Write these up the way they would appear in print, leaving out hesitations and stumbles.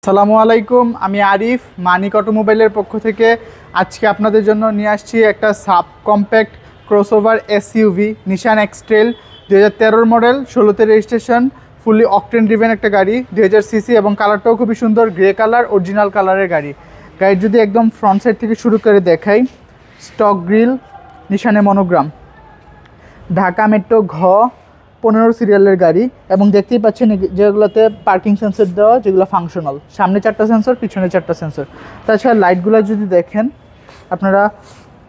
আসসালামু আলাইকুম, আমি আরিফ মানিক অটোমোবাইলের পক্ষ থেকে আজকে আপনাদের জন্য নিয়ে আসছি একটা sub compact crossover SUV Nissan X-Trail 2013 model, 16তে রেজিস্ট্রেশন, ফুললি অকটেন ড্রিভেন একটা গাড়ি, 2000 সিসি এবং কালারটাও খুবই সুন্দর, গ্রে কালার, অরিজিনাল কালারের গাড়ি। গাড়ির যদি একদম ফ্রন্ট সাইড থেকে শুরু করে দেখাই, স্টক গ্রিল, নিশানে মনোগ্রাম, ঢাকা মেট্রো ঘ 15 সিরিয়ালের গাড়ি এবং দেখতেই পাচ্ছেন যেগুলোতে পার্কিং সেন্সর দেওয়া, যেগুলো ফাংশনাল, সামনে 4টা সেন্সর, পিছনে 4টা সেন্সর। তাছাড়া লাইটগুলো যদি দেখেন আপনারা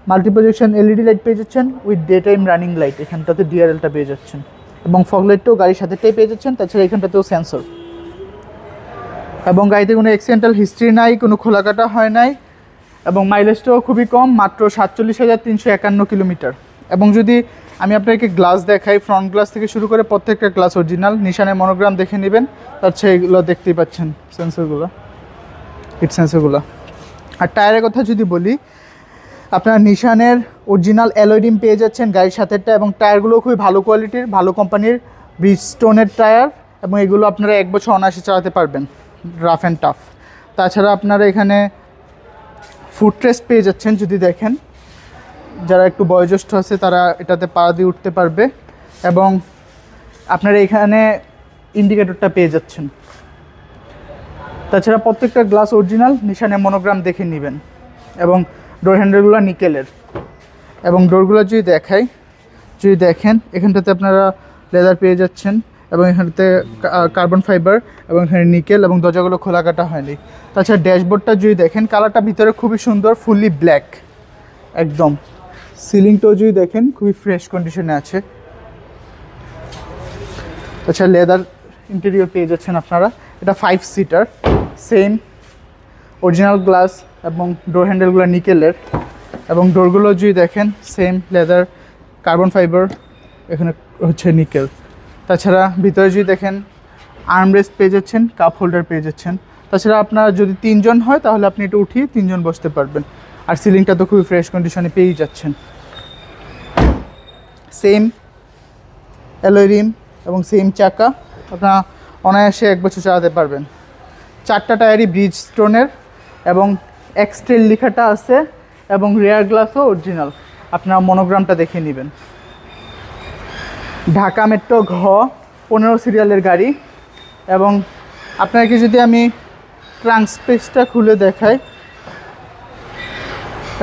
মাল্টি প্রজেকশন এলইডি লাইট পেয়ে যাচ্ছেন with day time running light, এখানটাতে ডিআরএলটা পেয়ে যাচ্ছেন এবং ফগ লাইটটাও গাড়ির সাথেটাই পেয়ে যাচ্ছেন। তাছাড়া এখানটাতেও সেন্সর এবং গাড়িতে কোনো অ্যাক্সিডেন্টাল হিস্ট্রি নাই, কোনো খোলাকাটা হয় নাই এবং মাইলেজটাও খুবই কম, মাত্র 47,351 কিলোমিটার। এবং যদি আমি আপনাকে গ্লাস দেখাই, ফ্রন্ট গ্লাস থেকে শুরু করে প্রত্যেকটা গ্লাস অরিজিনাল, নিশানের মনোগ্রাম দেখে নেবেন। তার এগুলো দেখতেই পাচ্ছেন সেন্সরগুলো, হিট সেন্সরগুলো। আর টায়ারের কথা যদি বলি, আপনারা নিশানের অরিজিনাল অ্যালয় রিম পেয়ে যাচ্ছেন গাড়ির সাথেটা এবং টায়ারগুলো খুবই ভালো কোয়ালিটির, ভালো কোম্পানির ব্রিজস্টোনের টায়ার এবং এগুলো আপনারা 1 বছর অনায়াসে চালাতে পারবেন, রাফ অ্যান্ড টাফ। তাছাড়া আপনারা এখানে ফুট রেস্ট পেয়ে যাচ্ছেন, যদি দেখেন যারা একটু বয়োজ্যেষ্ঠ আছে তারা এটাতে পা দিয়ে উঠতে পারবে এবং আপনারা এখানে ইন্ডিকেটরটা পেয়ে যাচ্ছেন। তাছাড়া প্রত্যেকটা গ্লাস অরিজিনাল, নিশানের মনোগ্রাম দেখে নেবেন এবং ডোর হ্যান্ডেলগুলো নিকেলের এবং ডোরগুলো যদি দেখেন এখানটাতে আপনারা লেদার পেয়ে যাচ্ছেন এবং এখানটাতে কার্বন ফাইবার এবং এখানে নিকেল এবং দরজাগুলো খোলা কাটা হয়নি। তাছাড়া ড্যাশবোর্ডটা যদি দেখেন, কালারটা ভিতরে খুবই সুন্দর, ফুললি ব্ল্যাক একদম। সিলিংটাও যদি দেখেন খুবই ফ্রেশ কন্ডিশনে আছে। তাছাড়া লেদার ইন্টেরিয়র পেয়ে যাচ্ছেন আপনারা। এটা 5 সিটার, সেম অরিজিনাল গ্লাস এবং ডোর হ্যান্ডেলগুলো নিকেলের এবং ডোরগুলো যদি দেখেন সেম লেদার, কার্বন ফাইবার, এখানে হচ্ছে নিকেল। তাছাড়া ভিতরে যদি দেখেন আর্মরেস্ট পেয়ে যাচ্ছেন, কাপ হোল্ডার পেয়ে যাচ্ছেন। তাছাড়া আপনার যদি 3 জন হয় তাহলে আপনি এটা উঠিয়ে 3 জন বসতে পারবেন। আর সিলিংটা তো খুবই ফ্রেশ কন্ডিশনে পেয়েই যাচ্ছেন। সেম অ্যালয় রিম এবং সেম চাকা, আপনারা অনায়াসে 1 বছর চালাতে পারবেন। 4টা টায়ারই ব্রিজস্টোনের এবং এক্সট্রেল লেখাটা আছে এবং রেয়ার গ্লাসও অরিজিনাল, আপনারা মনোগ্রামটা দেখে নেবেন। ঢাকা মেট্রো ঘ 15 সিরিয়ালের গাড়ি এবং আপনাকে যদি আমি ট্রাঙ্ক স্পেসটা খুলে দেখাই,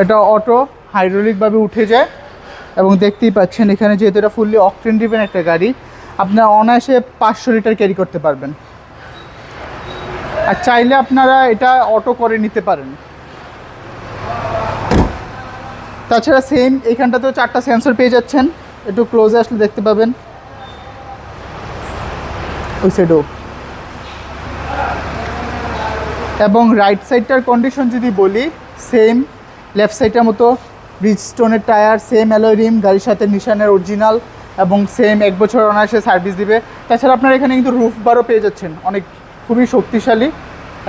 এটা অটো হাইড্রোলিকভাবে উঠে যায় এবং দেখতেই পাচ্ছেন এখানে যেহেতু এটা ফুললি অকটেন ড্রিভেন একটা গাড়ি, আপনারা অনায়াসে 500 লিটার ক্যারি করতে পারবেন। আর চাইলে আপনারা এটা অটো করে নিতে পারেন। তাছাড়া সেম এইখানটাতেও 4টা সেন্সর পেয়ে যাচ্ছেন, একটু ক্লোজে আসলে দেখতে পাবেন। ওই সাইডও এবং রাইট সাইডটার কন্ডিশন যদি বলি, সেম লেফট সাইডের মতো ব্রিজস্টোনের টায়ার, সেম অ্যালয় রিম, গাড়ির সাথে নিশানের অরিজিনাল এবং সেম 1 বছর অনায়াসে সার্ভিস দিবে। তাছাড়া আপনারা এখানে কিন্তু রুফ বারও পেয়ে যাচ্ছেন, অনেক খুবই শক্তিশালী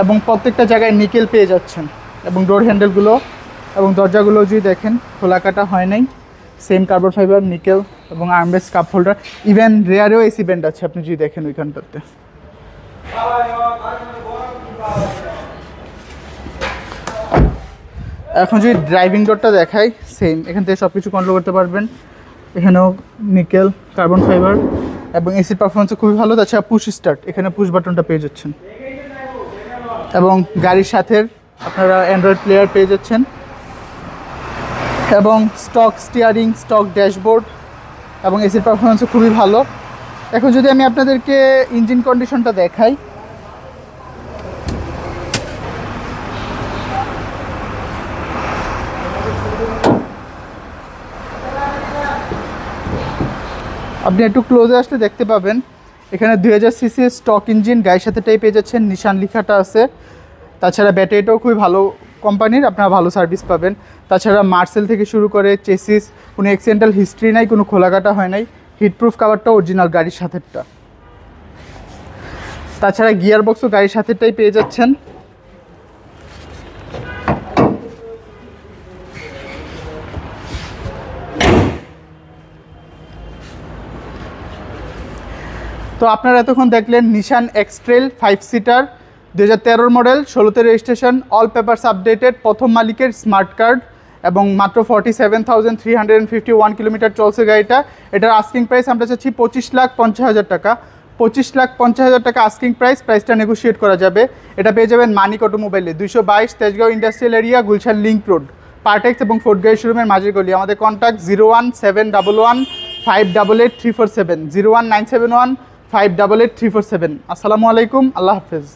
এবং প্রত্যেকটা জায়গায় নিকেল পেয়ে যাচ্ছেন এবং ডোর হ্যান্ডেলগুলো এবং দরজাগুলো যদি দেখেন খোলা কাটা হয় নাই, সেম কার্বন ফাইবার, নিকেল এবং আর্মরেস্ট, কাপ হোল্ডার, ইভেন রেয়ারেও এসি ব্যান্ড আছে আপনি যদি দেখেন ওইখানটাতে। এখন যদি ড্রাইভিং ডোরটা দেখাই, সেম এখান থেকে সব কিছু কন্ট্রোল করতে পারবেন। এখানেও নিকেল, কার্বন ফাইবার এবং এসির পারফরমেন্সও খুবই ভালো। তাছাড়া পুশ স্টার্ট, এখানে পুশ বাটনটা পেয়ে যাচ্ছেন এবং গাড়ির সাথে আপনারা অ্যান্ড্রয়েড প্লেয়ার পেয়ে যাচ্ছেন এবং স্টক স্টিয়ারিং, স্টক ড্যাশবোর্ড এবং এসির পারফরমেন্সও খুবই ভালো। এখন যদি আমি আপনাদেরকে ইঞ্জিন কন্ডিশনটা দেখাই, আপনি একটু ক্লোজে আসলে দেখতে পাবেন এখানে 2000 সিসি স্টক ইঞ্জিন, গাড়ির সাথেটাই পেয়ে যাচ্ছেন, নিশান লেখাটা আছে। তাছাড়া ব্যাটারিটাও খুবই ভালো কোম্পানির, আপনারা ভালো সার্ভিস পাবেন। তাছাড়া মার্সেল থেকে শুরু করে চেসিস, কোনো অ্যাক্সিডেন্টাল হিস্ট্রি নাই, কোনো খোলাকাটা হয় নাই, হিটপ্রুফ কাভারটা অরিজিনাল গাড়ির সাথেরটা। তাছাড়া গিয়ার বক্সও গাড়ির সাথেরটাই পেয়ে যাচ্ছেন। তো আপনারা এতক্ষণ দেখলেন নিশান এক্সট্রেল 5 সিটার 2013 মডেল, 16তে রেজিস্ট্রেশন, অল পেপারস আপডেটেড, প্রথম মালিকের স্মার্ট কার্ড এবং মাত্র 47,351 কিলোমিটার চলছে গাড়িটা। এটার আস্কিং প্রাইস আমরা চাচ্ছি 25,50,000 টাকা। 25,50,000 টাকা আস্কিং প্রাইসটা নেগোশিয়েট করা যাবে। এটা পেয়ে যাবেন মানিক অটোমোবাইলে, 222 Tejgaon industrial area, Gulshan link road, Partex এবং ফোর্ড গাড়ি শোরুমের মাঝের গলি। আমাদের কন্ট্যাক্ট 01711588347, 01971588347। আসসালামু আলাইকুম, আল্লাহ হাফেজ।